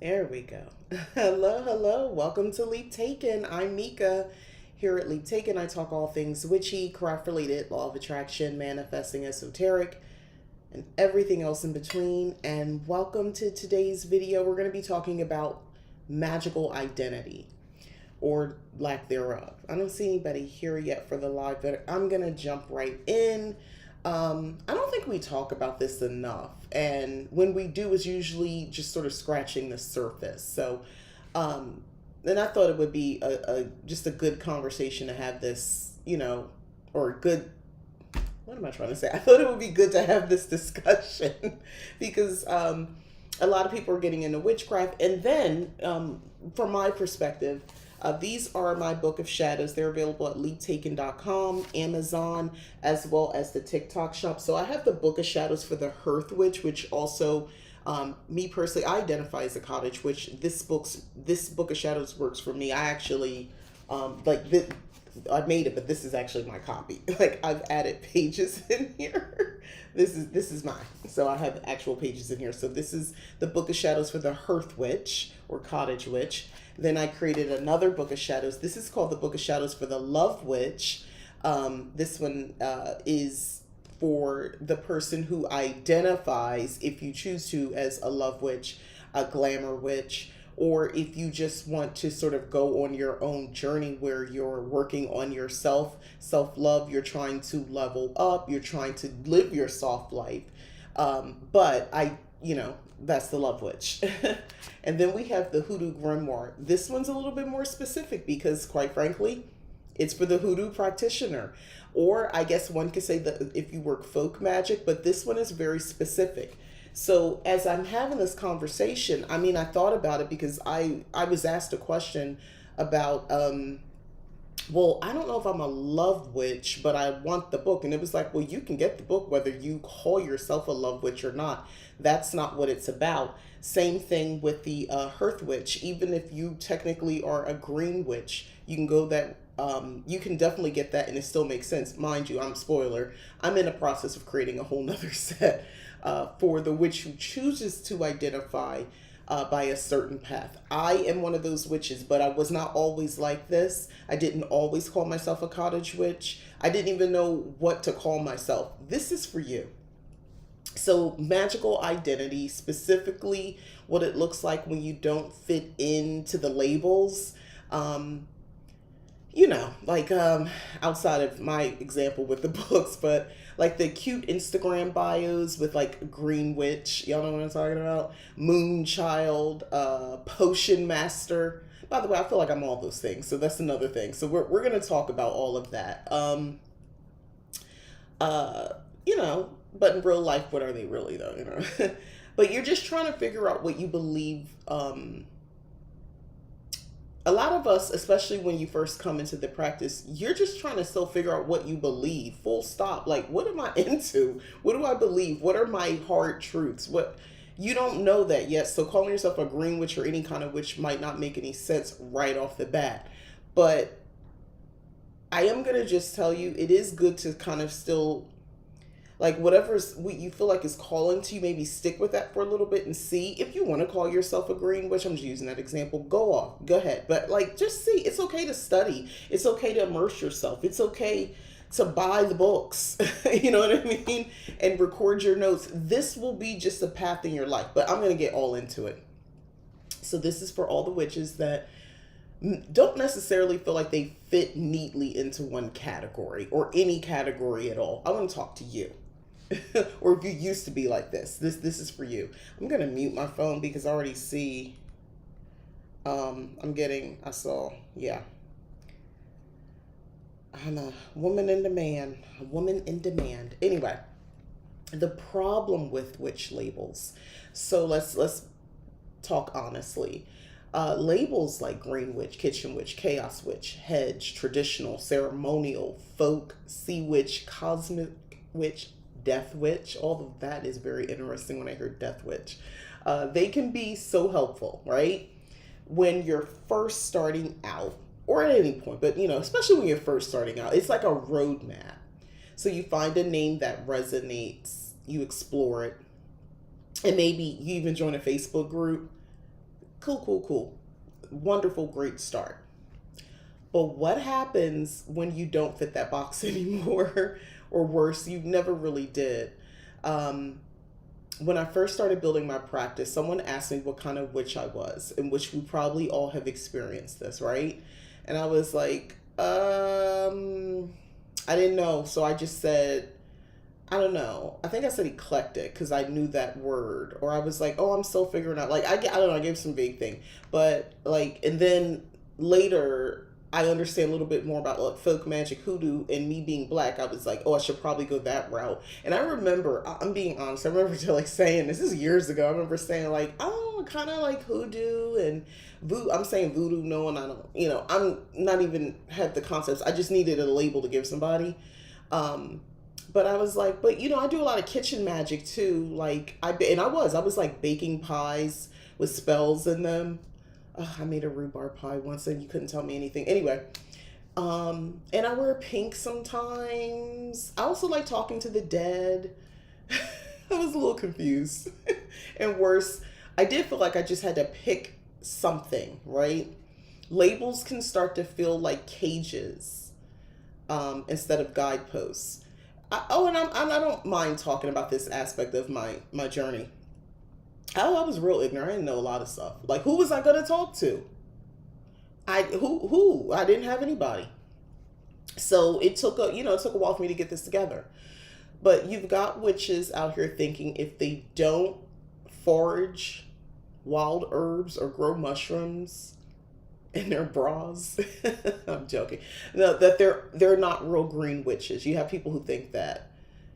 There we go. Hello, hello. Welcome to Leap Taken. I'm Mika. Here at Leap Taken, I talk all things witchy, craft related, law of attraction, manifesting, esoteric, and everything else in between. And welcome to today's video. We're going to be talking about magical identity or lack thereof. I don't see anybody here yet for the live, but I'm going to jump right in. I don't think we talk about this enough, and when we do, it's usually just sort of scratching the surface. So, and I thought it would be a just a good conversation to have this, or good. What am I trying to say? I thought it would be good to have this discussion because a lot of people are getting into witchcraft, and then from my perspective. These are my Book of Shadows. They're available at leaptaken.com, Amazon, as well as the TikTok shop. So I have the Book of Shadows for the Hearth Witch, which also, me personally, I identify as a cottage witch. This Book of Shadows works for me. I actually, like, this, I made it, but this is actually my copy. Like, I've added pages in here. This is mine. So I have actual pages in here. So this is the Book of Shadows for the Hearth Witch or Cottage Witch. Then I created another Book of Shadows. This is called the Book of Shadows for the Love Witch. This one is for the person who identifies, if you choose to, as a love witch, a glamour witch, or if you just want to sort of go on your own journey where you're working on yourself, self-love, you're trying to level up, you're trying to live your soft life. That's the love witch. And then we have the hoodoo grimoire. This one's a little bit more specific because, quite frankly, it's for the hoodoo practitioner. Or I guess one could say that if you work folk magic, but this one is very specific. So as I'm having this conversation, I thought about it because I was asked a question about well, I don't know if I'm a love witch, but I want the book. And it was like, well, you can get the book whether you call yourself a love witch or not. That's not what it's about. Same thing with the Hearth Witch. Even if you technically are a green witch, you can go that. You can definitely get that, and it still makes sense. Mind you, I'm a spoiler. I'm in the process of creating a whole nother set for the witch who chooses to identify by a certain path. I am one of those witches, but I was not always like this. I didn't always call myself a cottage witch. I didn't even know what to call myself. This is for you. So, magical identity, specifically what it looks like when you don't fit into the labels. Um, outside of my example with the books, but like the cute Instagram bios with like Green Witch, y'all know what I'm talking about? Moon Child, Potion Master. By the way, I feel like I'm all those things, so that's another thing. So we're gonna talk about all of that. Uh, but in real life, what are they really though? But you're just trying to figure out what you believe. A lot of us, especially when you first come into the practice, you're just trying to still figure out what you believe. Full stop. Like, what am I into? What do I believe? What are my hard truths? What You don't know that yet. So calling yourself a green witch or any kind of witch might not make any sense right off the bat. But I am gonna just tell you, it is good to kind of still like whatever's what you feel like is calling to you, maybe stick with that for a little bit and see if you want to call yourself a green witch. I'm just using that example. Go off, go ahead, but like just see. It's okay to study. It's okay to immerse yourself. It's okay to buy the books. You know what I mean, and record your notes. This will be just a path in your life, but I'm gonna get all into it. So this is for all the witches that don't necessarily feel like they fit neatly into one category or any category at all. I want to talk to you. Or if you used to be like this is for you. I'm gonna mute my phone because I already see I saw, yeah, I'm a woman in demand, a woman in demand. Anyway, the problem with witch labels, so let's talk honestly. Labels like green witch, kitchen witch, chaos witch, hedge, traditional, ceremonial, folk, sea witch, cosmic witch, death witch, all of that is very interesting when I hear death witch. They can be so helpful, right? When you're first starting out, or at any point, but especially when you're first starting out, it's like a roadmap. So you find a name that resonates, you explore it, and maybe you even join a Facebook group. Cool, cool, cool. Wonderful, great start. But what happens when you don't fit that box anymore? Or worse, you never really did. Um, when I first started building my practice, someone asked me what kind of witch I was, in which we probably all have experienced this, right? And I was like, I didn't know. So I just said, I don't know. I think I said eclectic because I knew that word. Or I was like, oh, I'm still figuring out. Like, I don't know. I gave some vague thing. But, like, and then later, I understand a little bit more about like folk magic, hoodoo, and me being black. I was like, oh, I should probably go that route. And I remember, I'm being honest, I remember like saying, this is years ago, I remember saying like, oh, kind of like hoodoo and voodoo. I'm saying voodoo, no, and I don't, I'm not even had the concepts. I just needed a label to give somebody. But I was like, but I do a lot of kitchen magic too. Like I was like baking pies with spells in them. I made a rhubarb pie once and you couldn't tell me anything. Anyway, and I wear pink sometimes. I also like talking to the dead. I was a little confused. And worse, I did feel like I just had to pick something, right? Labels can start to feel like cages instead of guideposts. And I don't mind talking about this aspect of my journey. I was real ignorant. I didn't know a lot of stuff. Like, who was I gonna talk to? Who? I didn't have anybody. So it took a while for me to get this together. But you've got witches out here thinking if they don't forage wild herbs or grow mushrooms in their bras, I'm joking. No, that they're not real green witches. You have people who think that,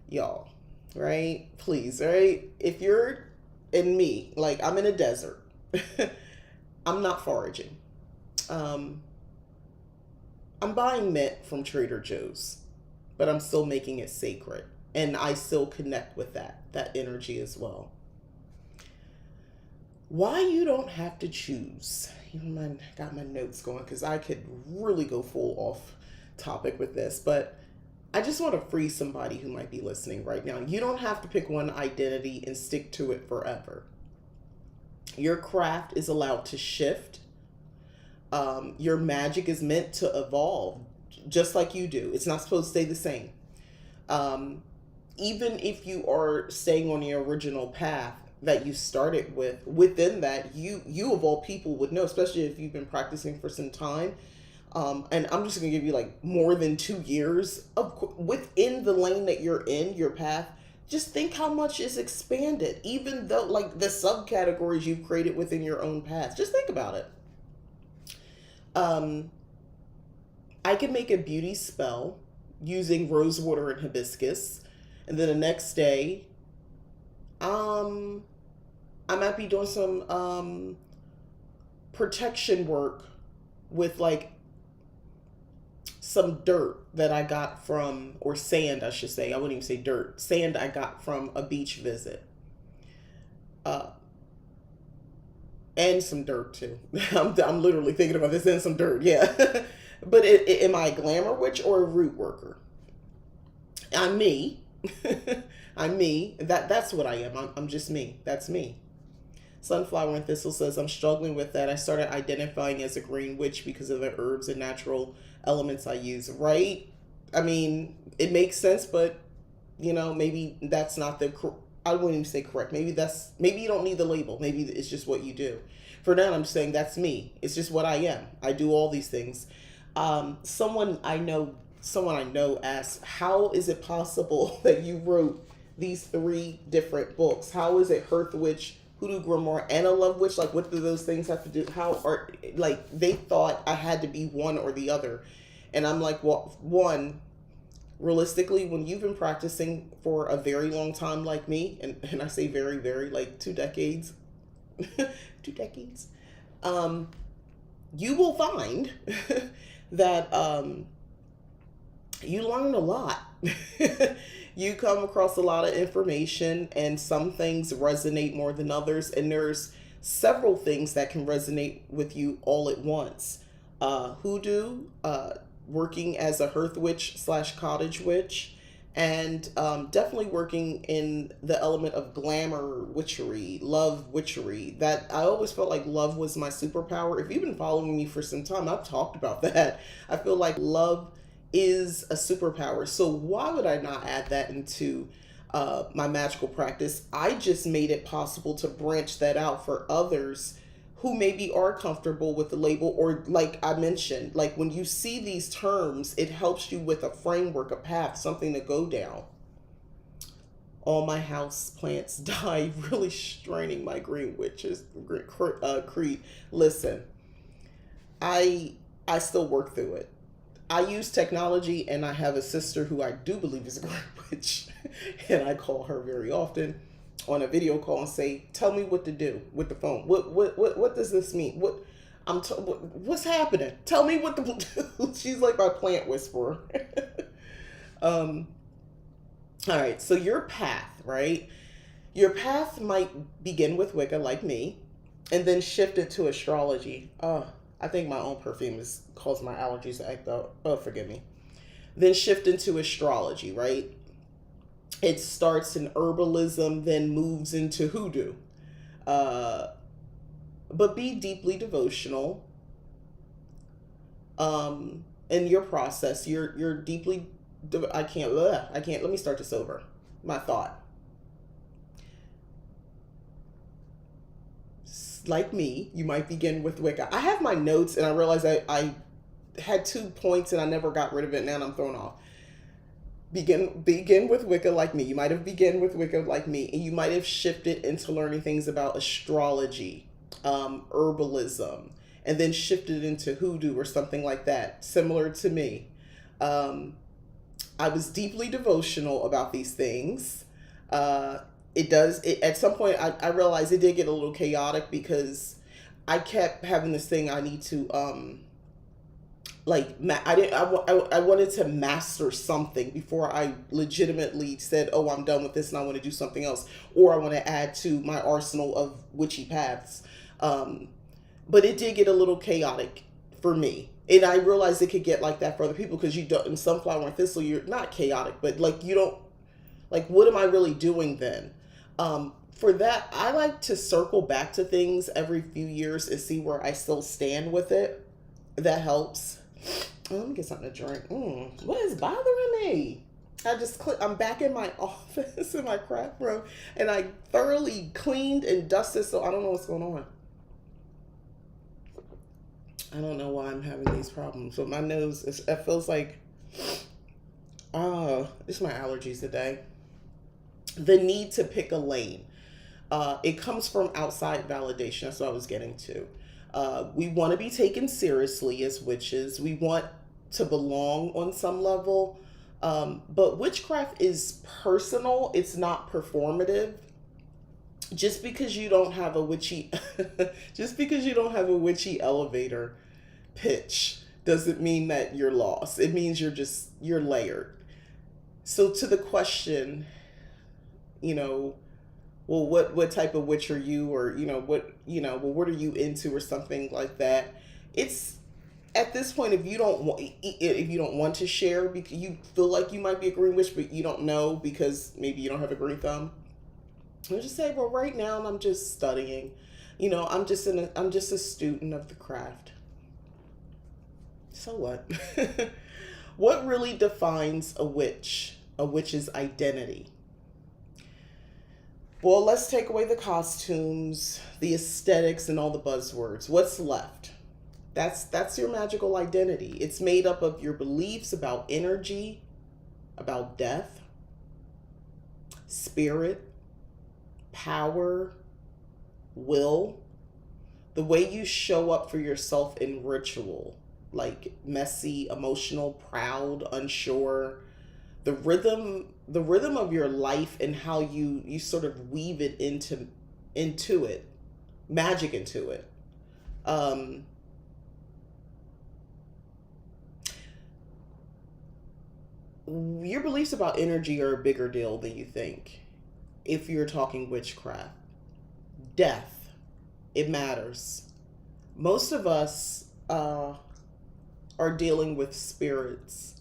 y'all, right? Please, right? If you're in me, like I'm in a desert, I'm not foraging. I'm buying mint from Trader Joe's, but I'm still making it sacred, and I still connect with that energy as well. Why you don't have to choose. Got my notes going because I could really go full off topic with this, but I just want to free somebody who might be listening right now. You don't have to pick one identity and stick to it forever. Your craft is allowed to shift. Your magic is meant to evolve just like you do. It's not supposed to stay the same. Even if you are staying on the original path that you started with, within that, you of all people would know, especially if you've been practicing for some time. And I'm just going to give you like more than 2 years within the lane that you're in, your path. Just think how much is expanded, even though like the subcategories you've created within your own path. Just think about it. I can make a beauty spell using rose water and hibiscus, and then the next day, I might be doing some protection work with like some dirt that I got from, or sand, I should say. I wouldn't even say dirt. Sand I got from a beach visit. And some dirt too. I'm literally thinking about this, and some dirt, yeah. But am I a glamour witch or a root worker? I'm me. I'm me. That's what I am. I'm just me. That's me. Sunflower and Thistle says, I'm struggling with that. I started identifying as a green witch because of the herbs and natural elements I use. Right? I mean, it makes sense, but, maybe that's not I wouldn't even say correct. Maybe you don't need the label. Maybe it's just what you do. For now, I'm just saying that's me. It's just what I am. I do all these things. Someone I know asked, how is it possible that you wrote these 3 different books? How is it Hearth Witch, Hoodoo Grimoire, and a Love Witch? Like, what do those things have to do? They thought I had to be one or the other. And I'm like, well, one, realistically, when you've been practicing for a very long time like me, and I say very, very, like 2 decades, 2 decades, you will find that you learn a lot. You come across a lot of information, and some things resonate more than others, and there's several things that can resonate with you all at once. Hoodoo, working as a hearth witch / cottage witch, and definitely working in the element of glamour witchery, love witchery. That I always felt like love was my superpower. If you've been following me for some time, I've talked about that. I feel like love is a superpower. So why would I not add that into my magical practice? I just made it possible to branch that out for others who maybe are comfortable with the label, or like I mentioned, like when you see these terms, it helps you with a framework, a path, something to go down. All my house plants die, really straining my green witches creed. Listen, I I still work through it. I use technology, and I have a sister who I do believe is a great witch, and I call her very often on a video call and say, "Tell me what to do with the phone. What does this mean? What's happening? Tell me what to do." She's like my plant whisperer. um, all right, so your path, right? Your path might begin with Wicca, like me, and then shift it to astrology. Oh, I think my own perfume is caused my allergies to act up. Oh, forgive me. Then shift into astrology, right? It starts in herbalism, then moves into hoodoo. Uh, but be deeply devotional in your process. You're deeply. I can't. I can't. Let me start this over. My thought. Like me, you might begin with Wicca. I have my notes, and I realized I had 2 points, and I never got rid of it. Now I'm thrown off. Begin with Wicca, like me. You might have begun with Wicca like me, and you might have shifted into learning things about astrology, herbalism, and then shifted into hoodoo or something like that, similar to me. Um, I was deeply devotional about these things. Uh, at some point, I realized it did get a little chaotic because I kept having this thing I need to I didn't I wanted to master something before I legitimately said, "Oh, I'm done with this and I want to do something else," or I want to add to my arsenal of witchy paths. um, but it did get a little chaotic for me, and I realized it could get like that for other people, because you don't, in sunflower and thistle, you're not chaotic, but like you don't, like, what am I really doing then? For that, I like to circle back to things every few years and see where I still stand with it. That helps. Oh, let me get something to drink. What is bothering me? I'm back in my office in my craft room, and I thoroughly cleaned and dusted, so I don't know what's going on. I don't know why I'm having these problems. But my nose, it feels like, it's my allergies today. The need to pick a lane. It comes from outside validation. That's what I was getting to. We want to be taken seriously as witches. We want to belong on some level. But witchcraft is personal. It's not performative. Just because you don't have a witchy, just because you don't have a witchy elevator pitch doesn't mean that you're lost. It means you're layered. So to the question, you know, well, what type of witch are you, or well, what are you into, or something like that. It's at this point, if you don't want to share because you feel like you might be a green witch, but you don't know because maybe you don't have a green thumb, I'll just say, well, right now I'm just studying. I'm just a student of the craft. So what? What really defines a witch? A witch's identity? Well, let's take away the costumes, the aesthetics, and all the buzzwords. What's left? That's your magical identity. It's made up of your beliefs about energy, about death, spirit, power, will, the way you show up for yourself in ritual, like messy, emotional, proud, unsure, the rhythm of your life, and how you sort of weave it into it, magic into it. Um, your beliefs about energy are a bigger deal than you think. If you're talking witchcraft, death, it matters. Most of us are dealing with spirits.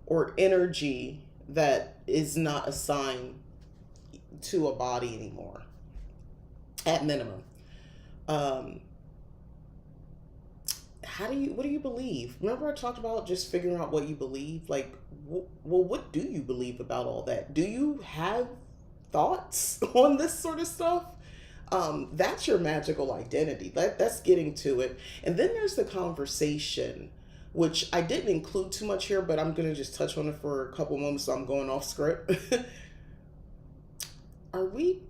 or energy that is not assigned to a body anymore, at minimum. Um, what do you believe? Remember I talked about just figuring out what you believe? Like, well, what do you believe about all that? Do you have thoughts on this sort of stuff? That's your magical identity. That's getting to it. And then there's the conversation, which I didn't include too much here, but I'm going to just touch on it for a couple moments, so I'm going off script. are we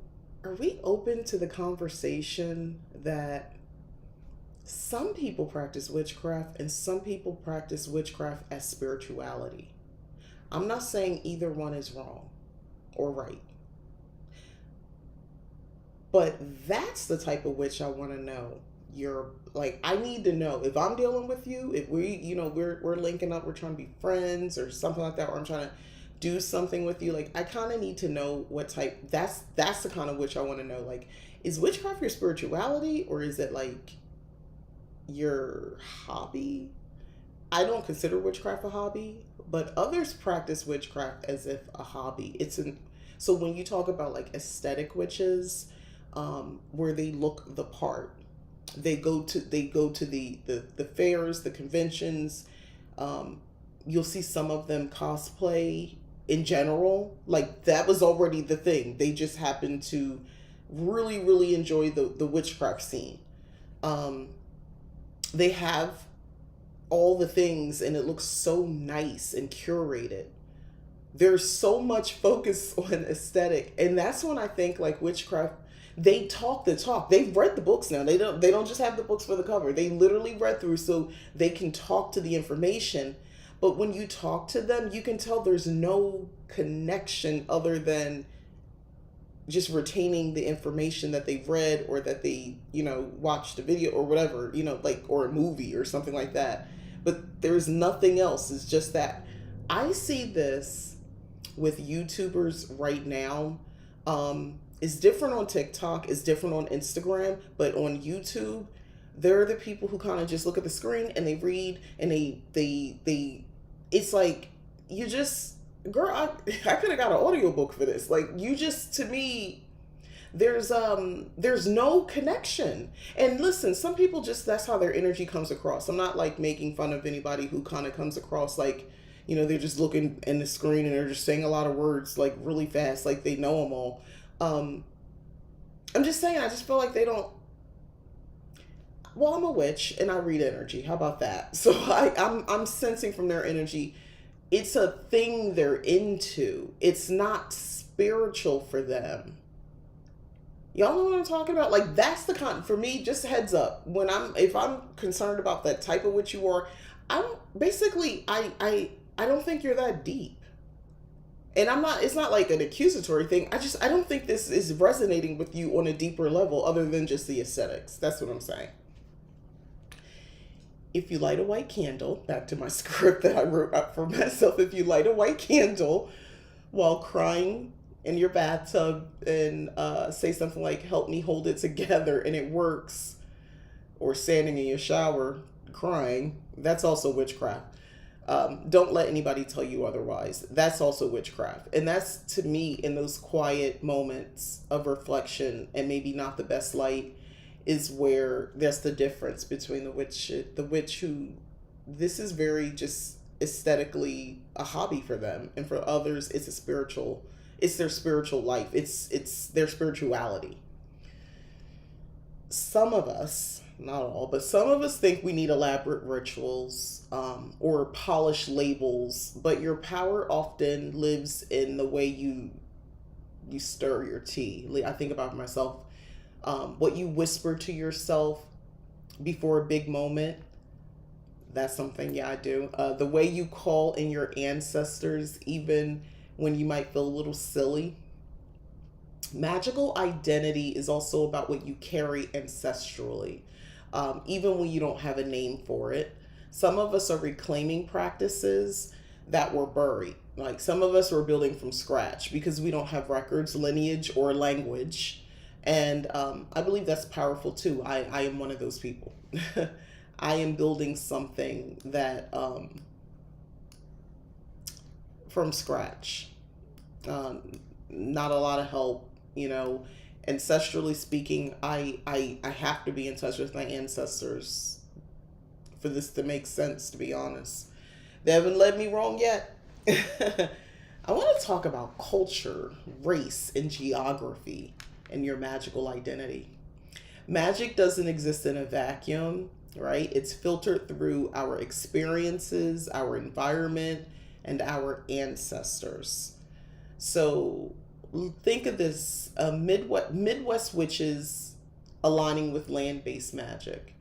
are we open to the conversation that some people practice witchcraft and some people practice witchcraft as spirituality? I'm not saying either one is wrong or right. But that's the type of witch I want to know. You're like, I need to know if I'm dealing with you, if we're linking up, we're trying to be friends or something like that, or I'm trying to do something with you. Like, I kind of need to know what type. That's the kind of witch I want to know. Like, is witchcraft your spirituality, or is it like your hobby? I don't consider witchcraft a hobby, but others practice witchcraft as if a hobby. So when you talk about like aesthetic witches, where they look the part, they go to the fairs, the conventions. You'll see some of them cosplay in general. Like, that was already the thing. They just happened to really really enjoy the witchcraft scene. Um, they have all the things and it looks so nice and curated. There's so much focus on aesthetic, and that's when I think like witchcraft, they talk the talk. They've read the books now. They don't just have the books for the cover. They literally read through so they can talk to the information. But when you talk to them, you can tell there's no connection other than just retaining the information that they've read, or that they, watched a video or whatever, like, or a movie or something like that. But there's nothing else. It's just that I see this with YouTubers right now. It's different on TikTok, it's different on Instagram, but on YouTube, they're the people who kind of just look at the screen and they read and they it's like, you just, girl, I could have got an audiobook for this. Like, you just, to me, there's no connection. And listen, some people just, that's how their energy comes across. I'm not like making fun of anybody who kind of comes across like, they're just looking in the screen and they're just saying a lot of words like really fast, like they know them all. I'm just saying, I just feel like they don't. Well, I'm a witch and I read energy. How about that? So I'm sensing from their energy, it's a thing they're into. It's not spiritual for them. Y'all know what I'm talking about? Like, that's the for me, just a heads up. If I'm concerned about that type of witch you are, I don't, basically, I don't think you're that deep. And it's not like an accusatory thing. I don't think this is resonating with you on a deeper level other than just the aesthetics. That's what I'm saying. If you light a white candle, back to my script that I wrote up for myself, if you light a white candle while crying in your bathtub and say something like, help me hold it together, and it works, or standing in your shower crying, that's also witchcraft. Don't let anybody tell you otherwise. That's also witchcraft. And that's, to me, in those quiet moments of reflection and maybe not the best light, is where there's the difference between the witch who, this is very just aesthetically a hobby for them, and for others it's their spiritual life. It's their spirituality. Some of us, not all, but some of us think we need elaborate rituals, or polished labels, but your power often lives in the way you stir your tea. I think about myself, what you whisper to yourself before a big moment, that's something, yeah, I do. The way you call in your ancestors, even when you might feel a little silly. Magical identity is also about what you carry ancestrally, even when you don't have a name for it. Some of us are reclaiming practices that were buried. Like, some of us are building from scratch because we don't have records, lineage, or language. And I believe that's powerful too. I am one of those people. I am building something that from scratch. Not a lot of help, you know. Ancestrally speaking, I have to be in touch with my ancestors for this to make sense, to be honest. They haven't led me wrong yet. I want to talk about culture, race, and geography and your magical identity. Magic doesn't exist in a vacuum, right? It's filtered through our experiences, our environment, and our ancestors. So think of this, Midwest witches aligning with land-based magic,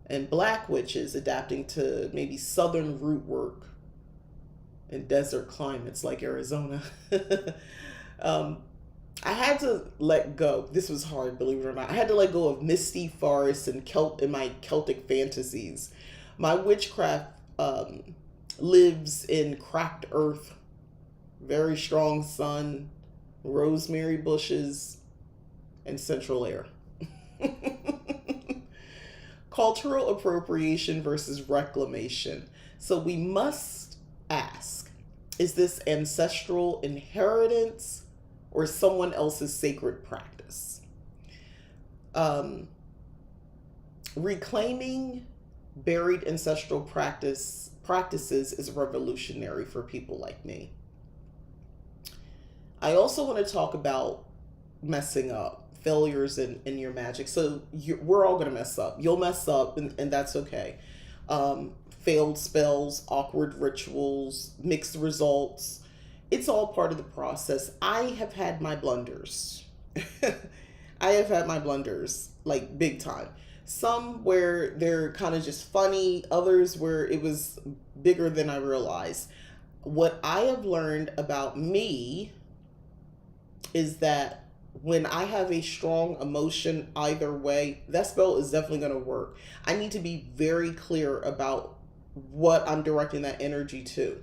and black witches adapting to maybe southern root work in desert climates like Arizona. um, I had to let go. This was hard, believe it or not. I had to let go of misty forests and my Celtic fantasies. My witchcraft lives in cracked earth, very strong sun, rosemary bushes, and central air. Cultural appropriation versus reclamation. So we must ask, is this ancestral inheritance or someone else's sacred practice? Reclaiming buried ancestral practices is revolutionary for people like me. I also want to talk about messing up, failures in your magic. So we're all going to mess up. You'll mess up, and that's okay. Failed spells, awkward rituals, mixed results. It's all part of the process. I have had my blunders. I have had my blunders, like big time. Some where they're kind of just funny, others where it was bigger than I realized. What I have learned about me is that when I have a strong emotion either way, that spell is definitely going to work. I need to be very clear about what I'm directing that energy to,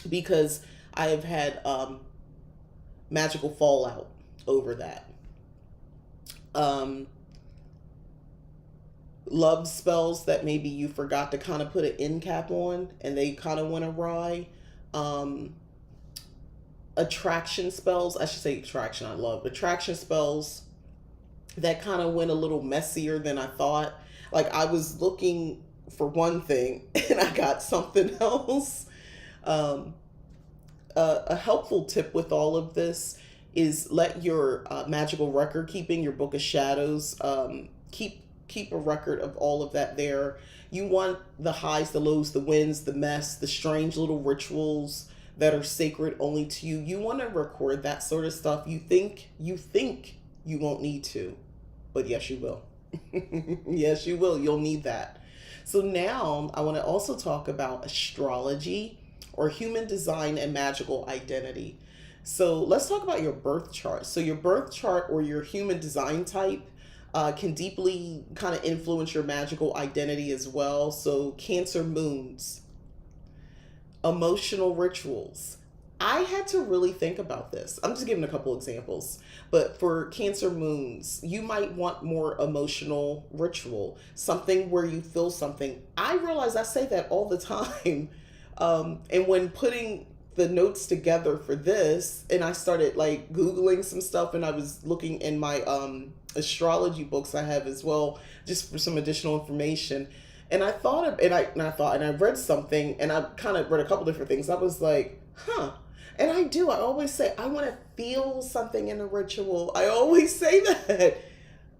because I have had magical fallout over that. Love spells that maybe you forgot to kind of put an end cap on and they kind of went awry. Attraction spells, I should say attraction, I love attraction spells that kind of went a little messier than I thought. Like I was looking for one thing and I got something else. A helpful tip with all of this is let your magical record keeping, your book of shadows, keep a record of all of that there. You want the highs, the lows, the wins, the mess, the strange little rituals that are sacred only to you. You want to record that sort of stuff. You think you won't need to, but yes, you will. Yes, you will. You'll need that. So now I want to also talk about astrology or human design and magical identity. So let's talk about your birth chart. So your birth chart or your human design type can deeply kind of influence your magical identity as well. So Cancer moons, emotional rituals. I had to really think about this. I'm just giving a couple examples. But for Cancer moons, you might want more emotional ritual, something where you feel something. I realize I say that all the time. And when putting the notes together for this, and I started like Googling some stuff, and I was looking in my astrology books I have as well, just for some additional information. And I thought of, and I read something, and I kind of read a couple different things. I was like, huh. And I always say, I want to feel something in a ritual. I always say that.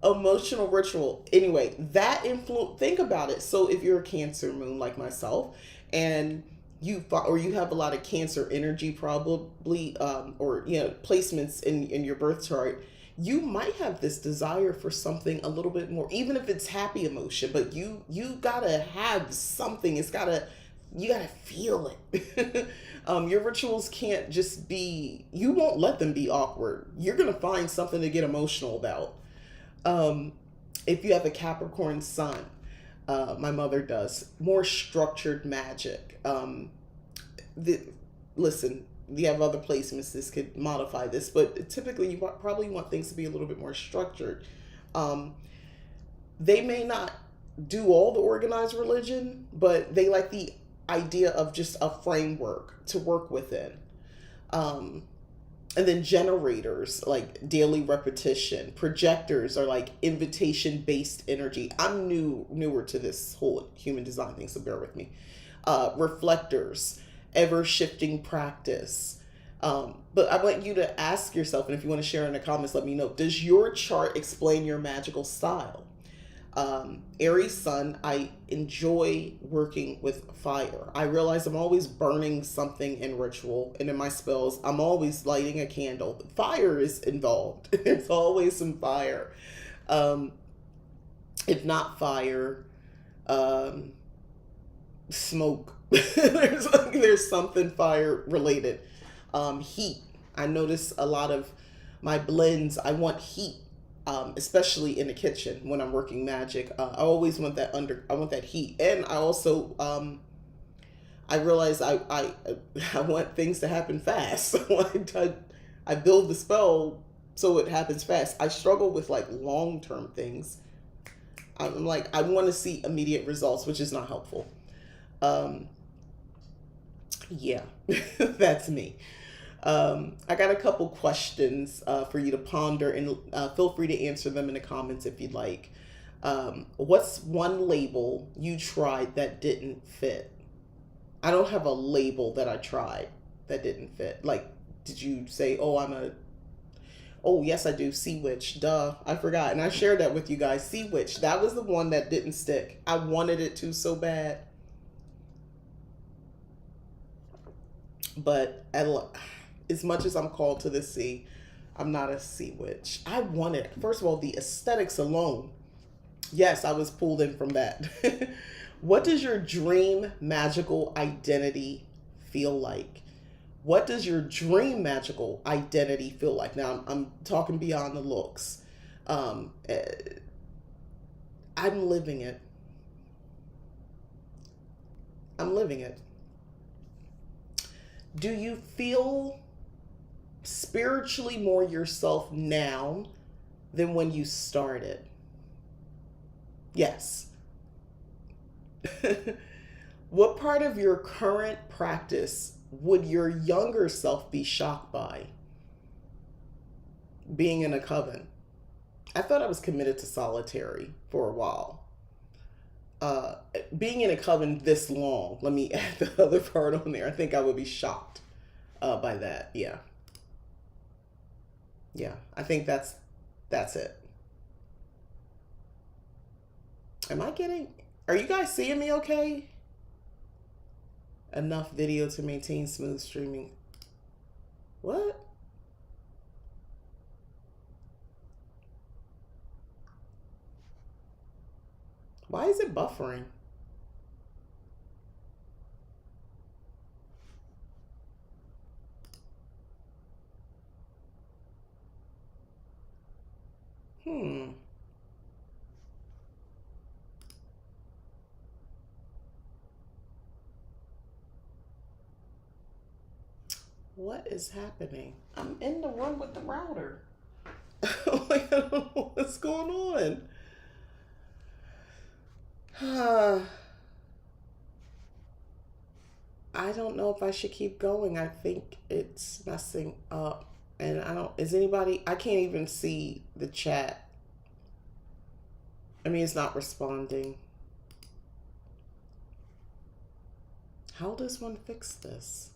Emotional ritual. Anyway, that influence, think about it. So if you're a Cancer moon like myself, and you have a lot of Cancer energy probably, or placements in your birth chart, you might have this desire for something a little bit more, even if it's happy emotion, but you gotta have something. You gotta feel it. Your rituals can't just be, you won't let them be awkward. You're gonna find something to get emotional about. If you have a Capricorn sun, my mother does more structured magic. Listen, you have other placements. This could modify this, but typically you probably want things to be a little bit more structured. They may not do all the organized religion, but they like the idea of just a framework to work within. Um, and then generators, like daily repetition. Projectors are like invitation based energy. I'm newer to this whole human design thing, so bear with me. Reflectors, ever shifting practice. But I want you to ask yourself, and if you want to share in the comments, let me know. Does your chart explain your magical style? Aries Sun, I enjoy working with fire. I realize I'm always burning something in ritual, and in my spells, I'm always lighting a candle. Fire is involved. There's always some fire. Um, if not fire, um, smoke. there's something fire related. Heat. I notice a lot of my blends. I want heat, especially in the kitchen when I'm working magic. I always want that I want that heat, and I also I realize I want things to happen fast. So I build the spell so it happens fast. I struggle with like long term things. I'm like I want to see immediate results, which is not helpful. Um, yeah, that's me. I got a couple questions for you to ponder, and feel free to answer them in the comments if you'd like. What's one label you tried that didn't fit? I don't have a label that I tried that didn't fit. Like, did you say, oh, oh, yes, I do. Sea Witch. Duh. I forgot. And I shared that with you guys. Sea Witch. That was the one that didn't stick. I wanted it to so bad. But as much as I'm called to the sea, I'm not a sea witch. I wanted, first of all, the aesthetics alone. Yes, I was pulled in from that. What does your dream magical identity feel like? What does your dream magical identity feel like? Now, I'm talking beyond the looks. I'm living it. I'm living it. Do you feel spiritually more yourself now than when you started? Yes. What part of your current practice would your younger self be shocked by? Being in a coven. I thought I was committed to solitary for a while. Being in a coven this long, let me add the other part on there. I think I would be shocked by that. Yeah. Yeah. I think that's it. Are you guys seeing me okay? Enough video to maintain smooth streaming. What? Why is it buffering? What is happening? I'm in the room with the router. Like, I don't know what's going on. I don't know if I should keep going. I think it's messing up. And I can't even see the chat. I mean, it's not responding. How does one fix this?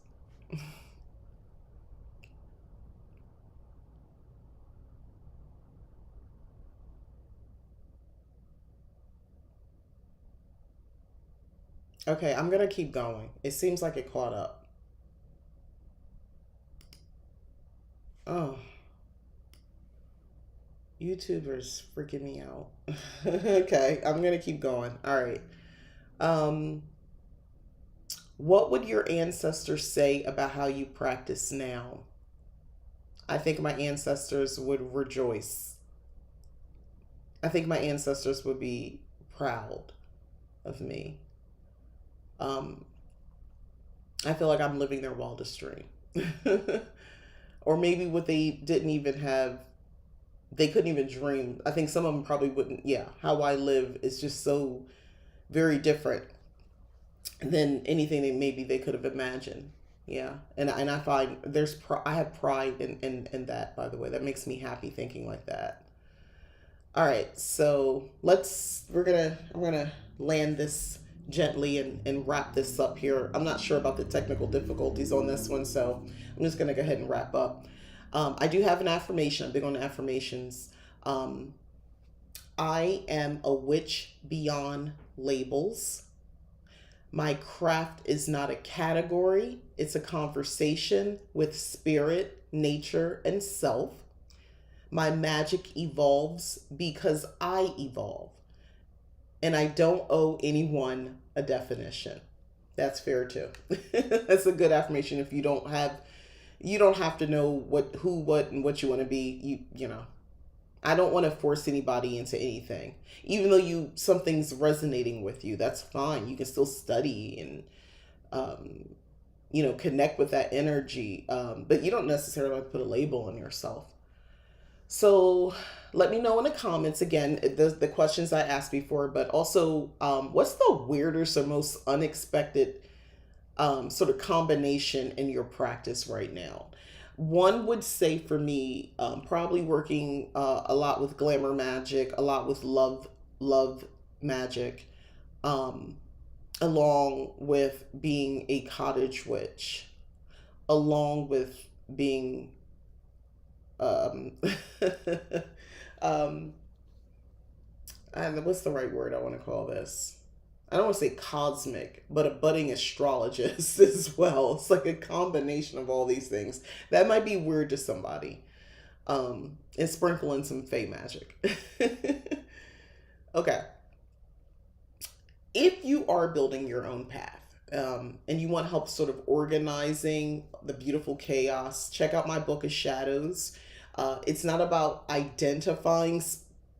Okay, I'm gonna keep going. It seems like it caught up. Oh, YouTuber's freaking me out. Okay, I'm gonna keep going. All right. Um, what would your ancestors say about how you practice now? I think my ancestors would rejoice. I think my ancestors would be proud of me. Um, I feel like I'm living their wildest dream. Or maybe what they didn't even have, they couldn't even dream. I think some of them probably wouldn't. Yeah, how I live is just so very different than anything that maybe they could have imagined. Yeah, and I find I have pride in that, by the way. That makes me happy thinking like that. All right, so I'm gonna land this gently and wrap this up here. I'm not sure about the technical difficulties on this one, so I'm just gonna go ahead and wrap up. I do have an affirmation. I'm big on affirmations. Um, I am a witch beyond labels. My craft is not a category, it's a conversation with spirit, nature, and self. My magic evolves because I evolve, and I don't owe anyone a definition. That's fair too. That's a good affirmation. If you don't have to know what, and what you want to be. You know, I don't want to force anybody into anything. Even though something's resonating with you, that's fine. You can still study and connect with that energy. But you don't necessarily have to put a label on yourself. So let me know in the comments again the questions I asked before, but also what's the weirdest or most unexpected sort of combination in your practice right now? One would say for me, probably working a lot with glamour magic, a lot with love magic, um, along with being a cottage witch, along with being um, um, and what's the right word I want to call this? I don't want to say cosmic, but a budding astrologist as well. It's like a combination of all these things. That might be weird to somebody. And sprinkle in some fey magic. Okay. If you are building your own path, and you want help sort of organizing the beautiful chaos, check out my book of shadows. It's not about identifying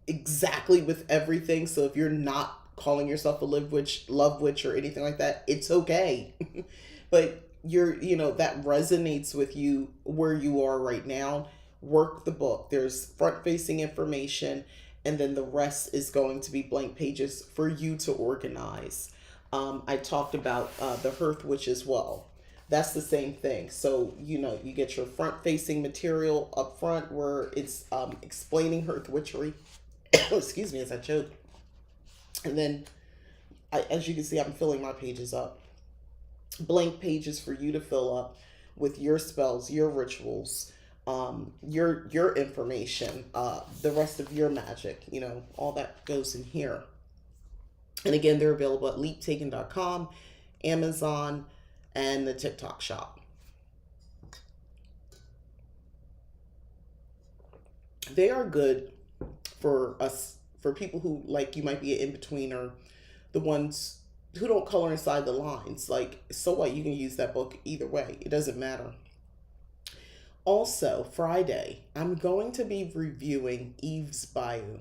exactly with everything. So if you're not calling yourself a love witch, or anything like that, it's okay. But that resonates with you where you are right now. Work the book. There's front facing information, and then the rest is going to be blank pages for you to organize. I talked about the Hearth Witch as well. That's the same thing. So, you get your front facing material up front where it's explaining Hearth Witchery. Excuse me as I choke. And then, as you can see, I'm filling my pages up. Blank pages for you to fill up with your spells, your rituals, your information, the rest of your magic. All that goes in here. And again, they're available at leaptaken.com, Amazon, and the TikTok shop. They are good for us, for people who, like, you might be an in-betweener, the ones who don't color inside the lines. Like, so what? You can use that book either way. It doesn't matter. Also, Friday, I'm going to be reviewing Eve's Bayou.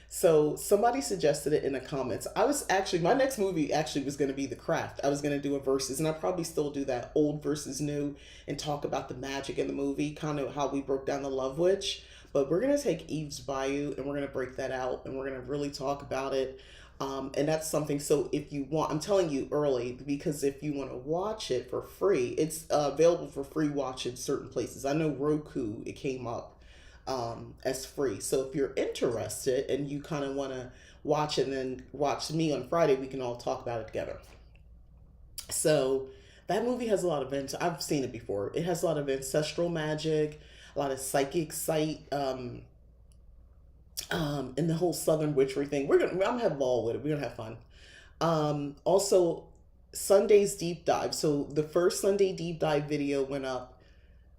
So somebody suggested it in the comments. My next movie actually was going to be The Craft. I was going to do a versus, and I probably still do that, old versus new, and talk about the magic in the movie, kind of how we broke down the Love Witch. But we're going to take Eve's Bayou and we're going to break that out, and we're going to really talk about it. And that's something. So if you want, I'm telling you early, because if you want to watch it for free, it's available for free watch in certain places. I know Roku, it came up as free. So if you're interested and you kind of want to watch it and then watch me on Friday, we can all talk about it together. So that movie has a lot of I've seen it before. It has a lot of ancestral magic, a lot of psychic sight, and the whole Southern witchery thing. I'm gonna have a ball with it. We're gonna have fun. Also, Sunday's deep dive. So the first Sunday deep dive video went up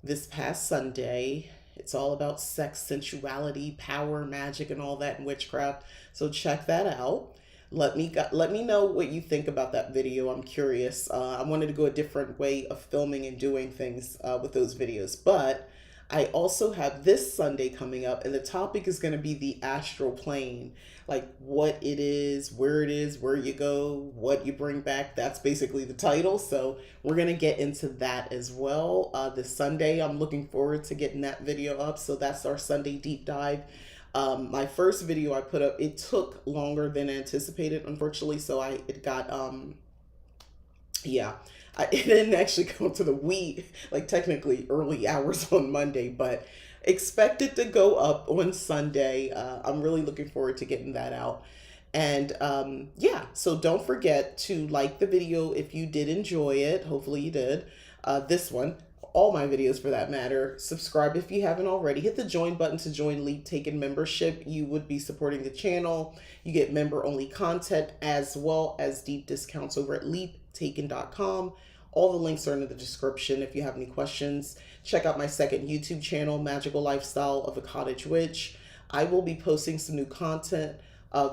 this past Sunday. It's all about sex, sensuality, power, magic, and all that in witchcraft. So check that out. Let me know what you think about that video. I'm curious. I wanted to go a different way of filming and doing things with those videos, but I also have this Sunday coming up, and the topic is going to be the astral plane, like what it is, where you go, what you bring back. That's basically the title. So we're going to get into that as well this Sunday. I'm looking forward to getting that video up. So that's our Sunday deep dive. My first video I put up, it took longer than anticipated, unfortunately. So it got, yeah, it didn't actually come to the wee, like technically early hours on Monday, but expect it to go up on Sunday. I'm really looking forward to getting that out. And yeah, so don't forget to like the video if you did enjoy it. Hopefully you did. This one, all my videos for that matter. Subscribe if you haven't already. Hit the join button to join Leap Taken membership. You would be supporting the channel. You get member only content as well as deep discounts over at leaptaken.com. All the links are in the description. If you have any questions, check out my second YouTube channel, Magical Lifestyle of a Cottage Witch. I will be posting some new content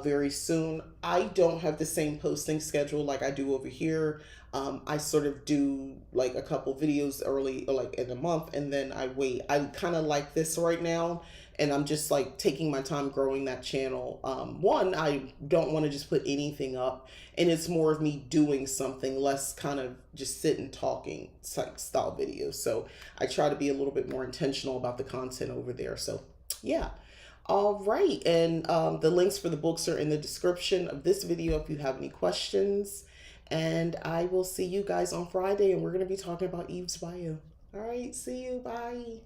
very soon. I don't have the same posting schedule like I do over here. I sort of do like a couple videos early, like in a month, and then I wait. I kind of like this right now, and I'm just like taking my time growing that channel. One, I don't want to just put anything up, and it's more of me doing something, less kind of just sitting talking type style videos. So I try to be a little bit more intentional about the content over there. So yeah. All right, and the links for the books are in the description of this video if you have any questions. And I will see you guys on Friday, and we're going to be talking about Eve's bio. All right, see you. Bye.